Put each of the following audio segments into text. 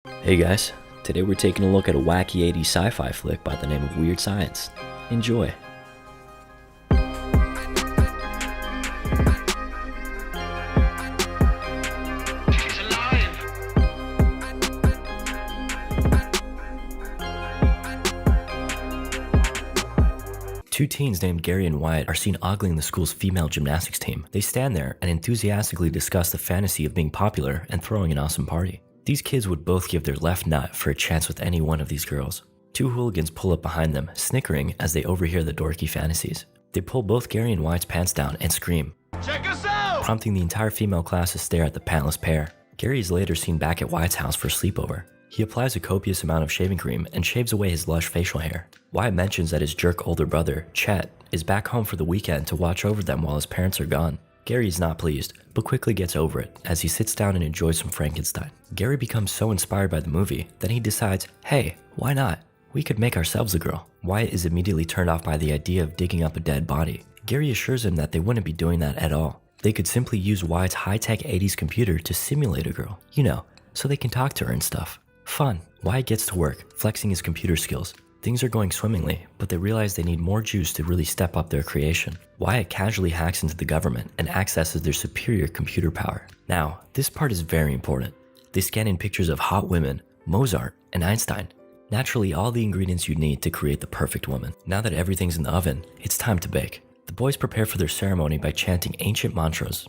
Hey guys, today we're taking a look at a wacky 80s sci-fi flick by the name of Weird Science. Enjoy. She's alive. Two teens named Gary and Wyatt are seen ogling the school's female gymnastics team. They stand there and enthusiastically discuss the fantasy of being popular and throwing an awesome party. These kids would both give their left nut for a chance with any one of these girls. Two hooligans pull up behind them, snickering as they overhear the dorky fantasies. They pull both Gary and Wyatt's pants down and scream, Check us out! prompting the entire female class to stare at the pantless pair. Gary is later seen back at Wyatt's house for a sleepover. He applies a copious amount of shaving cream and shaves away his lush facial hair. Wyatt mentions that his jerk older brother, Chet, is back home for the weekend to watch over them while his parents are gone. Gary is not pleased, but quickly gets over it as he sits down and enjoys some Frankenstein. Gary becomes so inspired by the movie that he decides, hey, why not? We could make ourselves a girl. Wyatt is immediately turned off by the idea of digging up a dead body. Gary assures him that they wouldn't be doing that at all. They could simply use Wyatt's high-tech 80s computer to simulate a girl, so they can talk to her and stuff. Fun. Wyatt gets to work, flexing his computer skills. Things are going swimmingly, but they realize they need more juice to really step up their creation. Wyatt casually hacks into the government and accesses their superior computer power. Now, this part is very important. They scan in pictures of hot women, Mozart, and Einstein. Naturally, all the ingredients you need to create the perfect woman. Now that everything's in the oven, it's time to bake. The boys prepare for their ceremony by chanting ancient mantras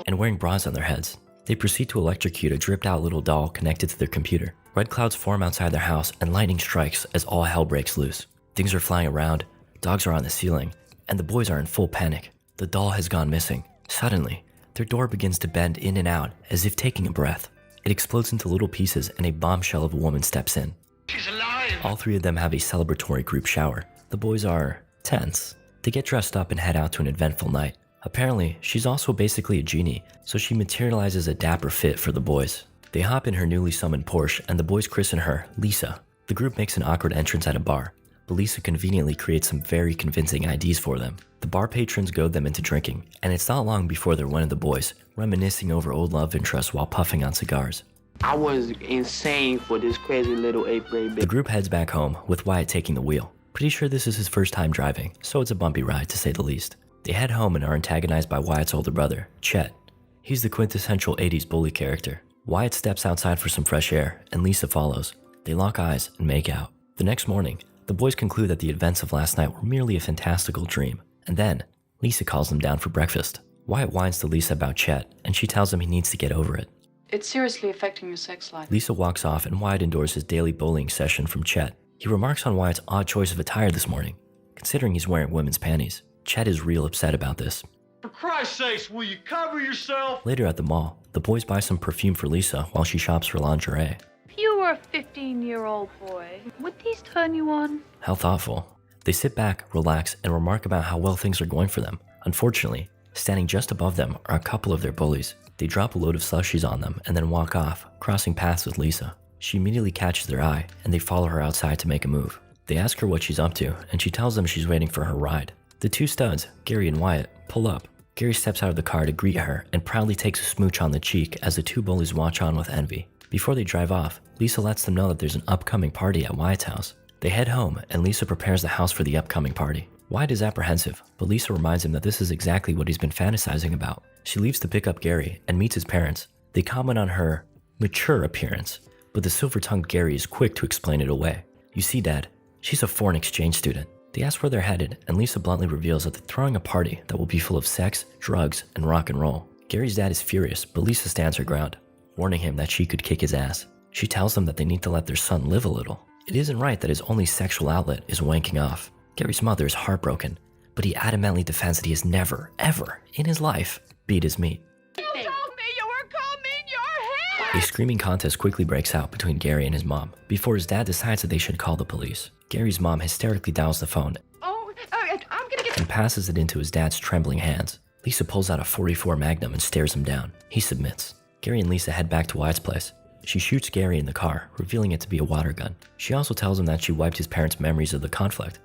and wearing bras on their heads. They proceed to electrocute a dripped out little doll connected to their computer. Red clouds form outside their house and lightning strikes as all hell breaks loose. Things are flying around, dogs are on the ceiling, and the boys are in full panic. The doll has gone missing. Suddenly, their door begins to bend in and out as if taking a breath. It explodes into little pieces and a bombshell of a woman steps in. She's alive. All three of them have a celebratory group shower. The boys are tense. They get dressed up and head out to an eventful night. Apparently, she's also basically a genie, so she materializes a dapper fit for the boys. They hop in her newly summoned Porsche and the boys christen her Lisa. The group makes an awkward entrance at a bar, but Lisa conveniently creates some very convincing IDs for them. The bar patrons goad them into drinking, and it's not long before they're one of the boys, reminiscing over old love interests while puffing on cigars. I was insane for this crazy little 8th grade The bitch. group heads back home, with Wyatt taking the wheel. Pretty sure this is his first time driving, so it's a bumpy ride to say the least. They head home and are antagonized by Wyatt's older brother, Chet. He's the quintessential 80s bully character. Wyatt steps outside for some fresh air, and Lisa follows. They lock eyes and make out. The next morning, the boys conclude that the events of last night were merely a fantastical dream. And then, Lisa calls them down for breakfast. Wyatt whines to Lisa about Chet, and she tells him he needs to get over it. It's seriously affecting your sex life. Lisa walks off and Wyatt endures his daily bullying session from Chet. He remarks on Wyatt's odd choice of attire this morning, considering he's wearing women's panties. Chet is real upset about this. For Christ's sakes, will you cover yourself? Later at the mall, the boys buy some perfume for Lisa while she shops for lingerie. If you were a 15-year-old boy, would these turn you on? How thoughtful. They sit back, relax, and remark about how well things are going for them. Unfortunately, standing just above them are a couple of their bullies. They drop a load of slushies on them and then walk off, crossing paths with Lisa. She immediately catches their eye, and they follow her outside to make a move. They ask her what she's up to, and she tells them she's waiting for her ride. The two studs, Gary and Wyatt, pull up. Gary steps out of the car to greet her and proudly takes a smooch on the cheek as the two bullies watch on with envy. Before they drive off, Lisa lets them know that there's an upcoming party at Wyatt's house. They head home and Lisa prepares the house for the upcoming party. Wyatt is apprehensive, but Lisa reminds him that this is exactly what he's been fantasizing about. She leaves to pick up Gary and meets his parents. They comment on her mature appearance, but the silver-tongued Gary is quick to explain it away. You see, Dad, she's a foreign exchange student. They ask where they're headed, and Lisa bluntly reveals that they're throwing a party that will be full of sex, drugs, and rock and roll. Gary's dad is furious, but Lisa stands her ground, warning him that she could kick his ass. She tells them that they need to let their son live a little. It isn't right that his only sexual outlet is wanking off. Gary's mother is heartbroken, but he adamantly defends that he has never, ever, in his life, beat his meat. You told me you were combing your hair! A screaming contest quickly breaks out between Gary and his mom, before his dad decides that they should call the police. Gary's mom hysterically dials the phone I'm gonna get... and passes it into his dad's trembling hands. Lisa pulls out a .44 Magnum and stares him down. He submits. Gary and Lisa head back to Wyatt's place. She shoots Gary in the car, revealing it to be a water gun. She also tells him that she wiped his parents' memories of the conflict.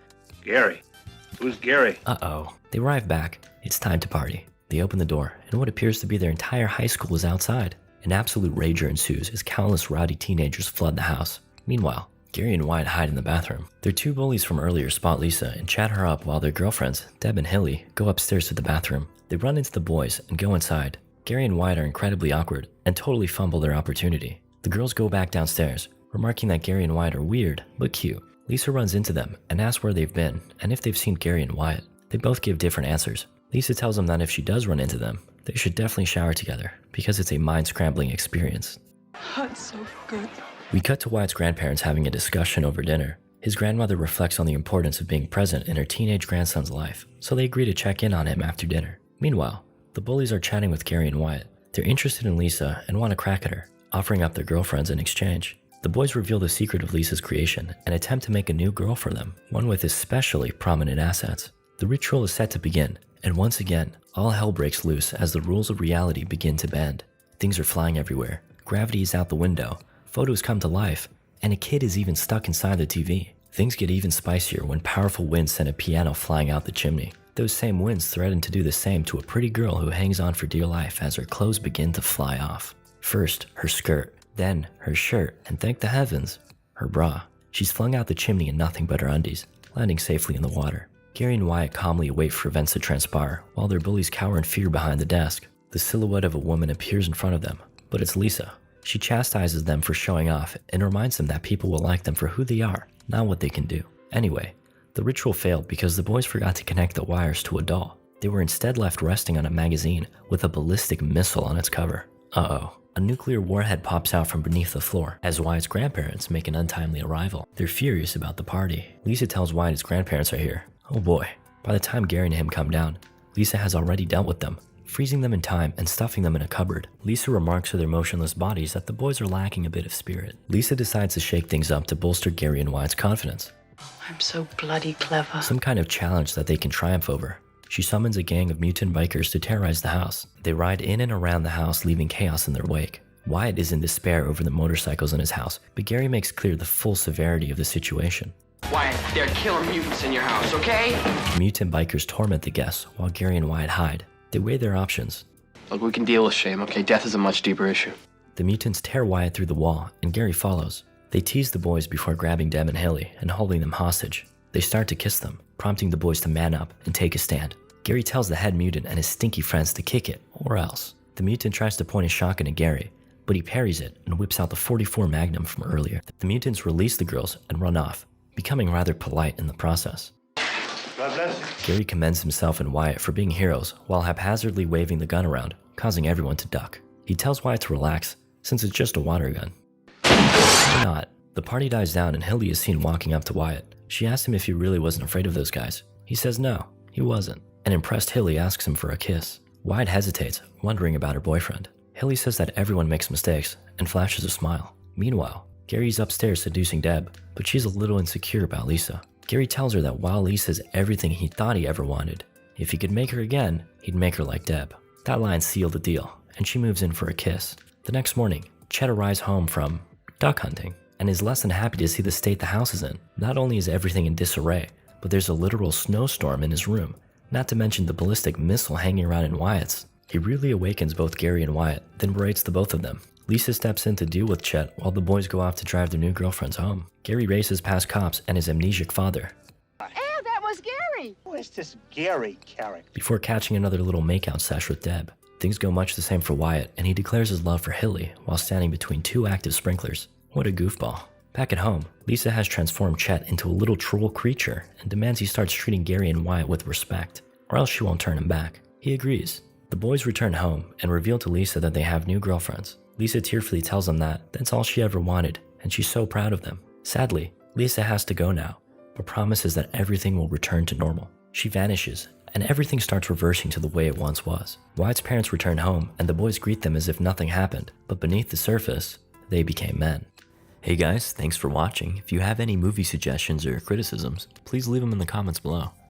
Gary. Who's Gary? Uh-oh. They arrive back. It's time to party. They open the door, and what appears to be their entire high school is outside. An absolute rager ensues as countless rowdy teenagers flood the house. Meanwhile, Gary and Wyatt hide in the bathroom. Their two bullies from earlier spot Lisa and chat her up while their girlfriends, Deb and Hilly, go upstairs to the bathroom. They run into the boys and go inside. Gary and Wyatt are incredibly awkward and totally fumble their opportunity. The girls go back downstairs, remarking that Gary and Wyatt are weird but cute. Lisa runs into them and asks where they've been and if they've seen Gary and Wyatt. They both give different answers. Lisa tells them that if she does run into them, they should definitely shower together because it's a mind-scrambling experience. That's so good. We cut to Wyatt's grandparents having a discussion over dinner. His grandmother reflects on the importance of being present in her teenage grandson's life, so they agree to check in on him after dinner. Meanwhile, the bullies are chatting with Gary and Wyatt. They're interested in Lisa and want to crack at her, offering up their girlfriends in exchange. The boys reveal the secret of Lisa's creation and attempt to make a new girl for them, one with especially prominent assets. The ritual is set to begin, and once again, all hell breaks loose as the rules of reality begin to bend. Things are flying everywhere, gravity is out the window, photos come to life, and a kid is even stuck inside the TV. Things get even spicier when powerful winds send a piano flying out the chimney. Those same winds threaten to do the same to a pretty girl who hangs on for dear life as her clothes begin to fly off. First, her skirt, then her shirt, and thank the heavens, her bra. She's flung out the chimney in nothing but her undies, landing safely in the water. Gary and Wyatt calmly wait for events to transpire while their bullies cower in fear behind the desk. The silhouette of a woman appears in front of them, but it's Lisa. She chastises them for showing off and reminds them that people will like them for who they are, not what they can do. Anyway, the ritual failed because the boys forgot to connect the wires to a doll. They were instead left resting on a magazine with a ballistic missile on its cover. Uh-oh. A nuclear warhead pops out from beneath the floor as Wyatt's grandparents make an untimely arrival. They're furious about the party. Lisa tells Wyatt his grandparents are here. Oh boy. By the time Gary and him come down, Lisa has already dealt with them, freezing them in time and stuffing them in a cupboard. Lisa remarks to their motionless bodies that the boys are lacking a bit of spirit. Lisa decides to shake things up to bolster Gary and Wyatt's confidence. I'm so bloody clever. Some kind of challenge that they can triumph over. She summons a gang of mutant bikers to terrorize the house. They ride in and around the house, leaving chaos in their wake. Wyatt is in despair over the motorcycles in his house, but Gary makes clear the full severity of the situation. Wyatt, there are killer mutants in your house, okay? Mutant bikers torment the guests while Gary and Wyatt hide. They weigh their options. Look, we can deal with shame, okay? Death is a much deeper issue. The mutants tear Wyatt through the wall, and Gary follows. They tease the boys before grabbing Deb and Hilly and holding them hostage. They start to kiss them, prompting the boys to man up and take a stand. Gary tells the head mutant and his stinky friends to kick it, or else. The mutant tries to point a shotgun at Gary, but he parries it and whips out the .44 Magnum from earlier. The mutants release the girls and run off, becoming rather polite in the process. God bless you. Gary commends himself and Wyatt for being heroes while haphazardly waving the gun around, causing everyone to duck. He tells Wyatt to relax, since it's just a water gun. Why not? The party dies down and Hildy is seen walking up to Wyatt. She asks him if he really wasn't afraid of those guys. He says no, he wasn't. An impressed Hilly asks him for a kiss. Wyatt hesitates, wondering about her boyfriend. Hilly says that everyone makes mistakes and flashes a smile. Meanwhile, Gary's upstairs seducing Deb, but she's a little insecure about Lisa. Gary tells her that while Lisa's everything he thought he ever wanted, if he could make her again, he'd make her like Deb. That line sealed the deal, and she moves in for a kiss. The next morning, Chet arrives home from duck hunting and is less than happy to see the state the house is in. Not only is everything in disarray, but there's a literal snowstorm in his room, not to mention the ballistic missile hanging around in Wyatt's. He really awakens both Gary and Wyatt, then berates the both of them. Lisa steps in to deal with Chet while the boys go off to drive their new girlfriends home. Gary races past cops and his amnesiac father That was Gary. Who is this Gary character? before catching another little makeout sesh with Deb. Things go much the same for Wyatt, and he declares his love for Hilly while standing between two active sprinklers. What a goofball. Back at home, Lisa has transformed Chet into a little troll creature and demands he starts treating Gary and Wyatt with respect, or else she won't turn him back. He agrees. The boys return home and reveal to Lisa that they have new girlfriends. Lisa tearfully tells them that that's all she ever wanted, and she's so proud of them. Sadly, Lisa has to go now, but promises that everything will return to normal. She vanishes, and everything starts reversing to the way it once was. Wyatt's parents return home, and the boys greet them as if nothing happened, but beneath the surface, they became men. Hey guys, thanks for watching. If you have any movie suggestions or criticisms, please leave them in the comments below.